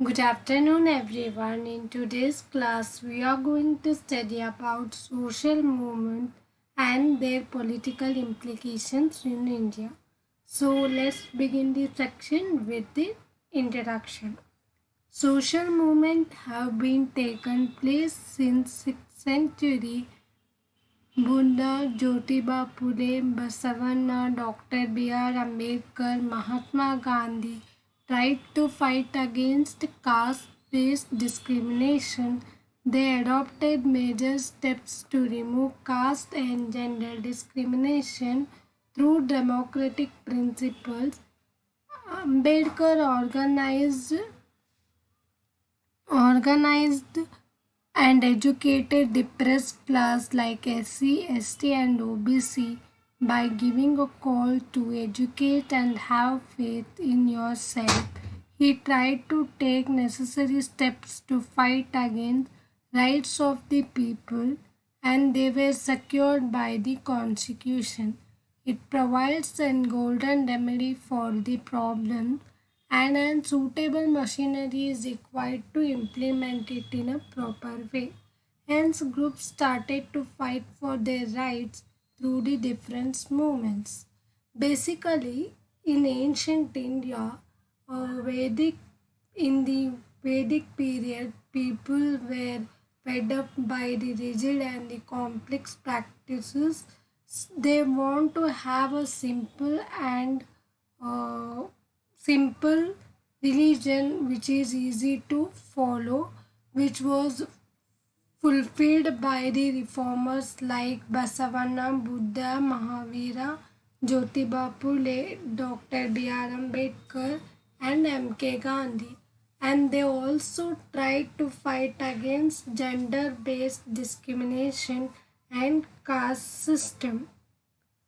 Good afternoon, everyone. In today's class, we are going to study about social movement and their political implications in India. So, let's begin the section with the introduction. Social movements have been taken place since 6th century. Buddha, Jyotiba Phule, Basavanna, Dr. B.R. Ambedkar, Mahatma Gandhi tried to fight against caste-based discrimination. They adopted major steps to remove caste and gender discrimination through democratic principles. Ambedkar organized and educated the depressed class like SC, ST, and OBC by giving a call to educate and have faith in yourself. He tried to take necessary steps to fight against rights of the people, and they were secured by the Constitution. It provides a golden remedy for the problem, and suitable machinery is required to implement it in a proper way. Hence, groups started to fight for their rights through the different movements. Basically, in ancient India, Vedic in the Vedic period, people were fed up by the rigid and the complex practices. They want to have a uh, simple religion which is easy to follow, which was fulfilled by the reformers like Basavanna, Buddha, Mahavira, Jyotiba Phule, Dr. B.R. Ambedkar, and M.K. Gandhi. And they also tried to fight against gender-based discrimination and caste system.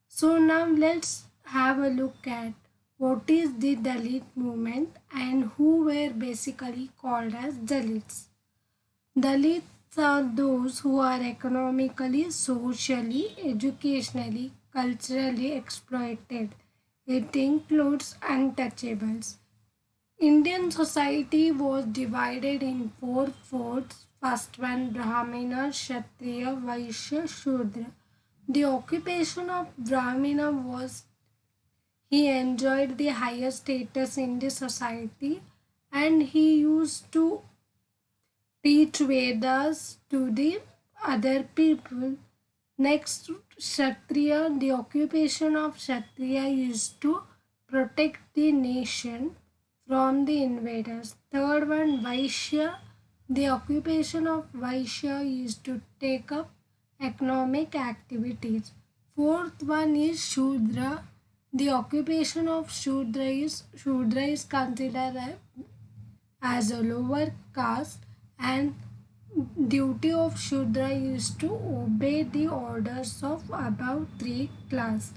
So now let's have a look at what is the Dalit movement and who were basically called as Dalits. Dalits are those who are economically, socially, educationally, culturally exploited. It includes untouchables. Indian society was divided in four fourths. First one Brahmina, Kshatriya, Vaishya, Shudra. The occupation of Brahmina was he enjoyed the higher status in the society, and he used to teach Vedas to the other people. Next, Kshatriya, the occupation of Kshatriya is to protect the nation from the invaders. Third one, Vaishya, the occupation of Vaishya is to take up economic activities. Fourth one is Shudra. The occupation of Shudra is considered as a lower caste, and duty of Shudra is to obey the orders of above three class.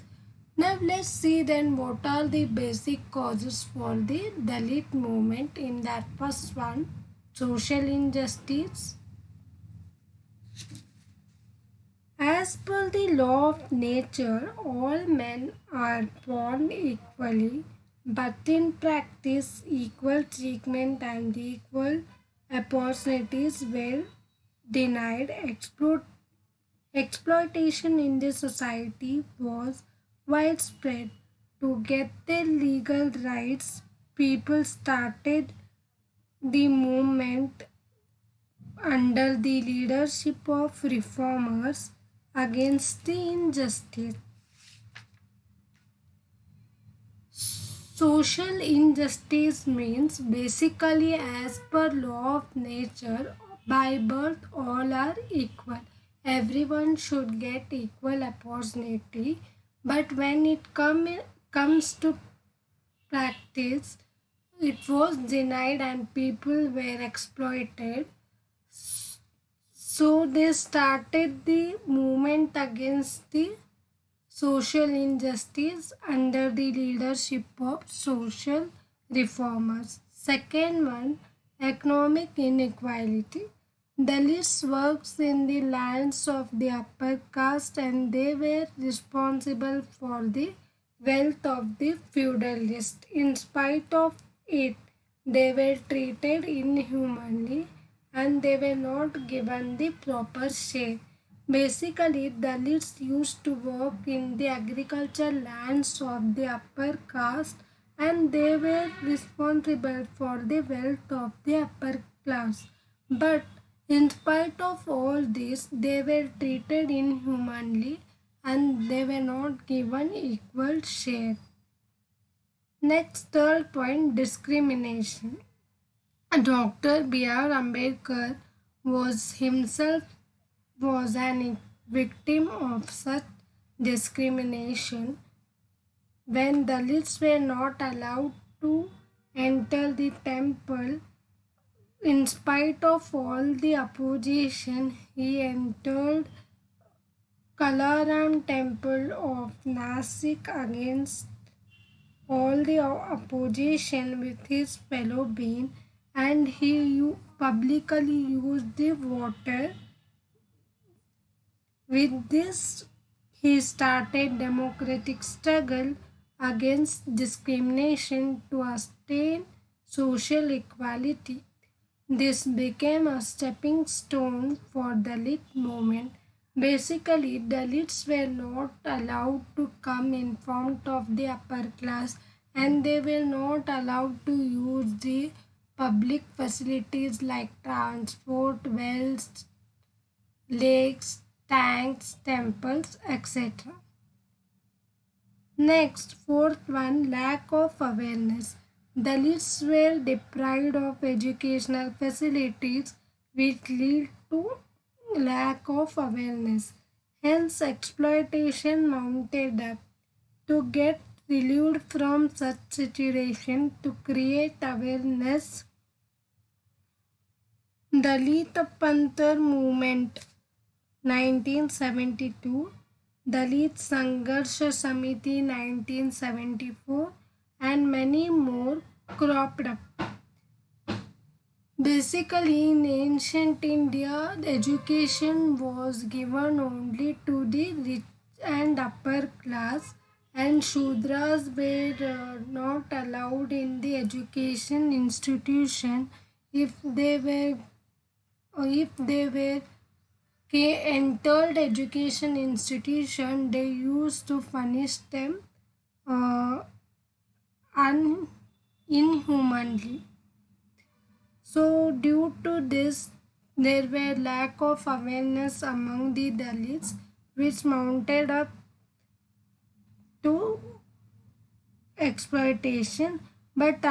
Now let's see then what are the basic causes for the Dalit movement. In that first one, social injustice. As per the law of nature, all men are born equally, but in practice, equal treatment and equal opportunities were denied. Exploitation in the society was widespread. To get their legal rights, people started the movement under the leadership of reformers against the injustice. Social injustice means basically, as per law of nature, by birth all are equal. Everyone should get equal opportunity, but when it comes to practice, it was denied and people were exploited. So they started the movement against the social injustice under the leadership of social reformers. Second one, economic inequality. Dalits works in the lands of the upper caste, and they were responsible for the wealth of the feudalist. In spite of it, They were treated inhumanly and they were not given the proper share. Basically, Dalits used to work in the agricultural lands of the upper caste and they were responsible for the wealth of the upper class. But in spite of all this, they were treated inhumanly and they were not given equal share. Next, third point, discrimination. Dr. B.R. Ambedkar was himself was an victim of such discrimination when Dalits were not allowed to enter the temple. In spite of all the opposition, he entered Kalaram temple of Nasik against all the opposition with his fellow being, and he publicly used the water. With this, he started democratic struggle against discrimination to attain social equality. This became a stepping stone for Dalit movement. Basically, Dalits were not allowed to come in front of the upper class and they were not allowed to use the public facilities like transport, wells, lakes, tanks, temples, etc. Next, fourth one, lack of awareness. Dalits were deprived of educational facilities which lead to lack of awareness. Hence, exploitation mounted up. To get relieved from such situation, to create awareness, Dalit Panther movement 1972, Dalit Sangharsha Samiti 1974 and many more cropped up. Basically, in ancient India, education was given only to the rich and upper class, and Shudras were not allowed in the education institution. If they were entered education institution, they used to punish them uh, inhumanly. So, due to this, there were lack of awareness among the Dalits, which mounted up to exploitation. But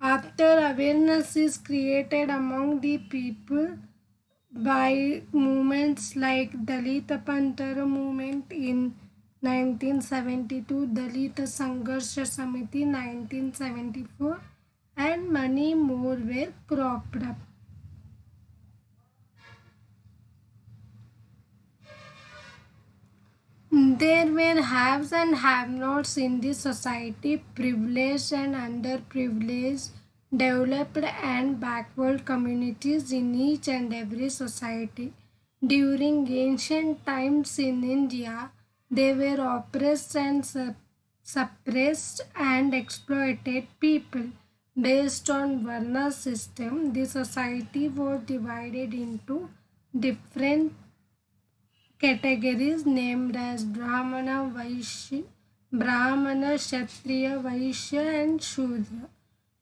after awareness is created among the people by movements like Dalit Pantara movement in 1972, Dalit Sangharsha Samiti 1974, and many more were cropped up. There were haves and have-nots in the society, privileged and underprivileged, developed and backward communities in each and every society. During ancient times in India, they were oppressed and suppressed and exploited people. Based on Varna system, the society was divided into different categories named as Brahmana, Kshatriya, Vaishya and Shudra.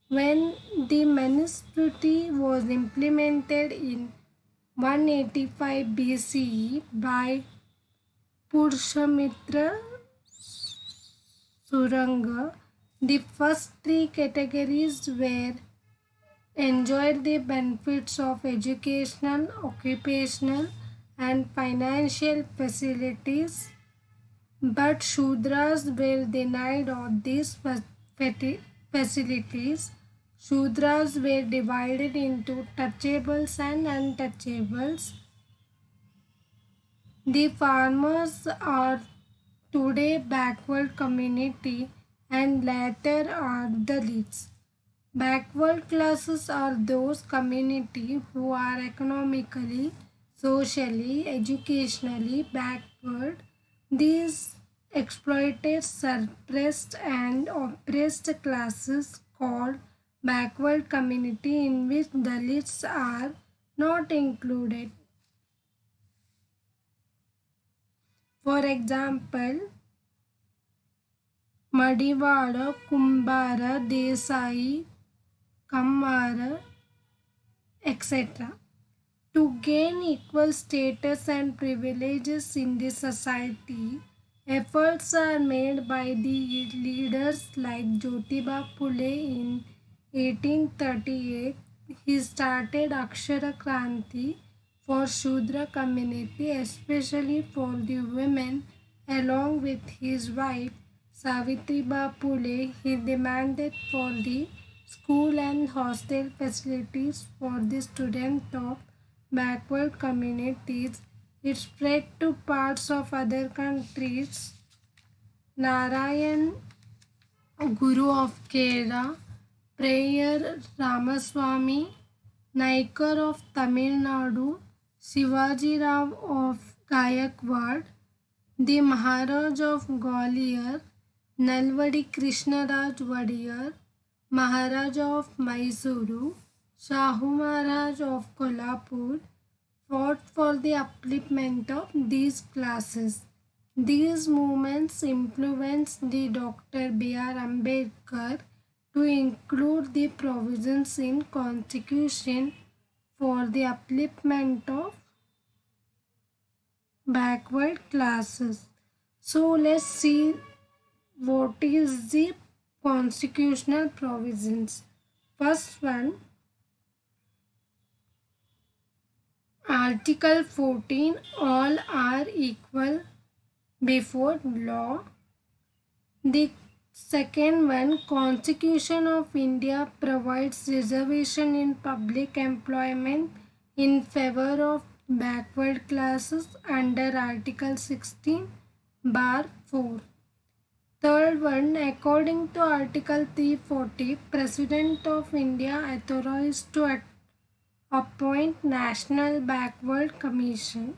When the Manusmriti was implemented in 185 BCE by Purshamitra Suranga, the first three categories were enjoyed the benefits of educational, occupational, and financial facilities, but Shudras were denied all these facilities. Shudras were divided into touchables and untouchables. The farmers are today backward community and later are Dalits. Backward classes are those community who are economically, socially, educationally backward. These exploited suppressed and oppressed classes called backward community in which Dalits are not included. For example, Madiwada, Kumbara, Desai, Kammara, etc. To gain equal status and privileges in the society, efforts are made by the leaders like Jyotiba Phule in 1838. He started Akshara Kranti for Shudra community, especially for the women, along with his wife Savitriba Phule. He demanded for the school and hostel facilities for the students of backward communities. It spread to parts of other countries. Narayan, Guru of Kerala, Prayer Ramaswamy, Naikar of Tamil Nadu, Shivaji Rao of Gayakwad, the Maharaj of Gwalior, Nalvadi Krishnaraj Wadiyar, Maharaja of Mysuru, Shahu Maharaj of Kolhapur fought for the upliftment of these classes. These movements influenced the Dr. B.R. Ambedkar to include the provisions in Constitution for the upliftment of backward classes. So let's see what is the constitutional provisions. First one, Article 14, all are equal before law. The second one, Constitution of India provides reservation in public employment in favor of backward classes under Article 16 bar 4. Third one, according to Article 340, President of India authorized to appoint National Backward Commission.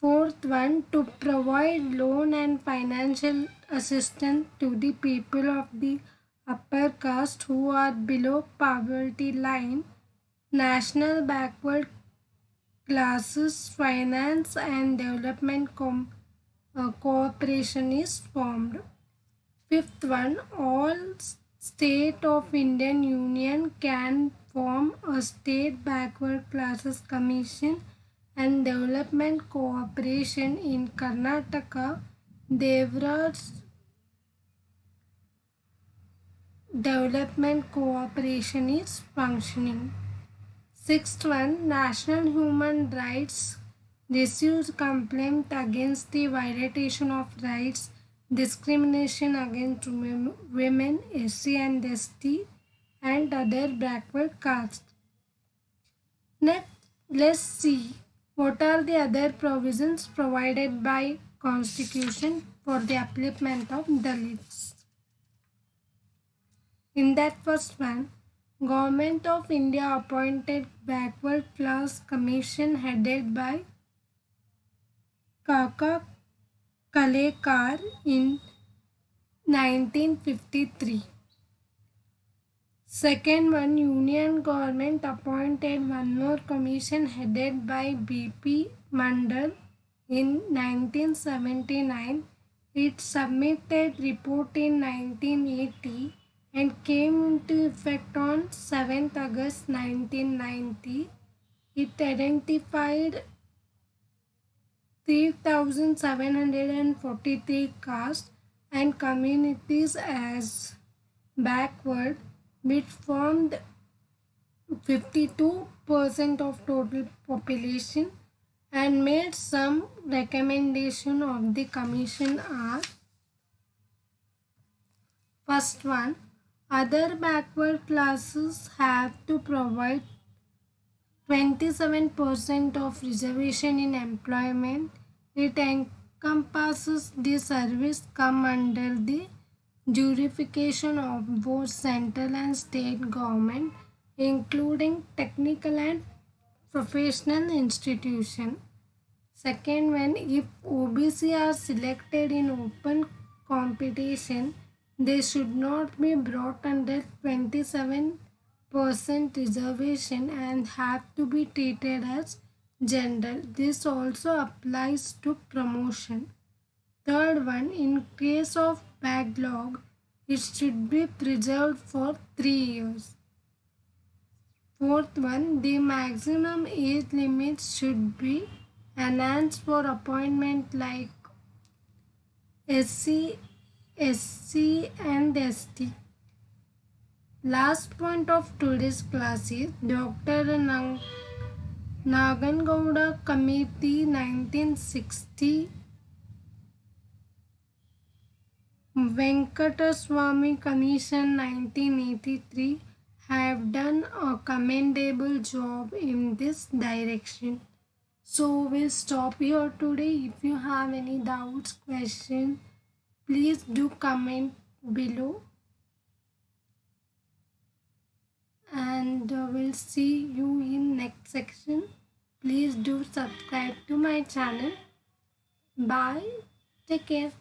Fourth one, to provide loan and financial assistance to the people of the upper caste who are below poverty line. National Backward Classes Finance and Development Cooperation is formed. Fifth one, all state of Indian Union can form a state backward classes commission and development cooperation. In Karnataka. Devraj development cooperation is functioning. Sixth one, National Human Rights receives complaint against the violation of rights, discrimination against women, SC and ST, and other backward castes. Next, let's see what are the other provisions provided by Constitution for the upliftment of Dalits. In that first one, Government of India appointed Backward Class Commission headed by Kaka Kalekar in 1953. Second one, Union Government appointed one more commission headed by B.P. Mandal in 1979. It submitted report in 1980 and came into effect on 7th August 1990. It identified 3,743 castes and communities as backward, which formed 52% of total population, and made some recommendation of the commission are: first one, other backward classes have to provide 27% of reservation in employment. It encompasses the service come under the jurisdiction of both central and state government, including technical and professional institutions. Second one, if OBC are selected in open competition, they should not be brought under 27% reservation and have to be treated as general. This also applies to promotion. Third one, in case of backlog, it should be preserved for 3 years. Fourth one, the maximum age limit should be enhanced for appointment like SC, SC and ST. Last point of today's class is Dr. Nagangowda Committee 1960, Venkataswamy Commission 1983 have done a commendable job in this direction. So we'll stop here today. If you have any doubts, questions, please do comment below. And we'll see you in next section. Please do subscribe to my channel. Bye. Take care.